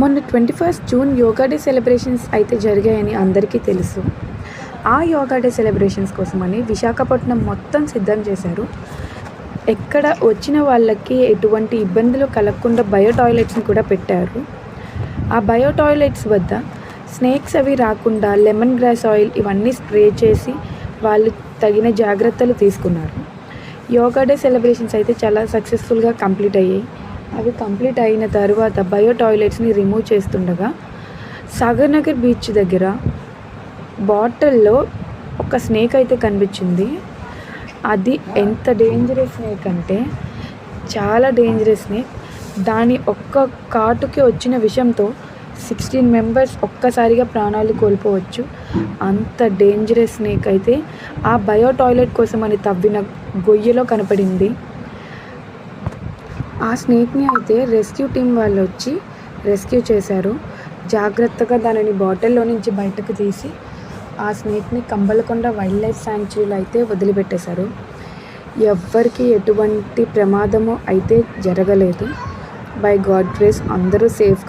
మొన్న 21st June yoga day celebrations అయితే జరిగాయని అందరికీ తెలుసు. ఆ యోగా డే సెలబ్రేషన్స్ కోసమని విశాఖపట్నం మొత్తం సిద్ధం చేశారు. ఎక్కడ వచ్చిన వాళ్ళకి ఎటువంటి ఇబ్బందులు కలగకుండా బయో టాయిలెట్స్ని కూడా పెట్టారు. ఆ బయో టాయిలెట్స్ వద్ద స్నేక్స్ అవి రాకుండా లెమన్ గ్రాస్ ఆయిల్ ఇవన్నీ స్ప్రే చేసి వాళ్ళు తగిన జాగ్రత్తలు తీసుకున్నారు. యోగా డే సెలబ్రేషన్స్ అయితే చాలా సక్సెస్ఫుల్గా కంప్లీట్ అయ్యాయి. అవి కంప్లీట్ అయిన తర్వాత బయో టాయిలెట్స్ని రిమూవ్ చేస్తుండగా సాగర్ నగర్ బీచ్ దగ్గర బాటిల్లో ఒక స్నేక్ అయితే కనిపించింది. అది ఎంత డేంజరస్ స్నేక్ అంటే చాలా డేంజరస్ స్నేక్. దాని ఒక్క కాటుకి వచ్చిన విషంతో 16 మెంబర్స్ ఒక్కసారిగా ప్రాణాలు కోల్పోవచ్చు. అంత డేంజరస్ స్నేక్ అయితే ఆ బయో టాయిలెట్ కోసం అని తవ్విన గొయ్యలో కనపడింది. ఆ స్నేక్ని అయితే రెస్క్యూ టీం వాళ్ళు వచ్చి రెస్క్యూ చేశారు. జాగ్రత్తగా దానిని బాటిల్లో నుంచి బయటకు తీసి ఆ స్నేక్ని కంబలకొండ వైల్డ్ లైఫ్ శాంక్చురీలో అయితే వదిలిపెట్టేశారు. ఎవ్వరికి ఎటువంటి ప్రమాదము అయితే జరగలేదు. బై గాడ్ గ్రేస్ అందరూ సేఫ్.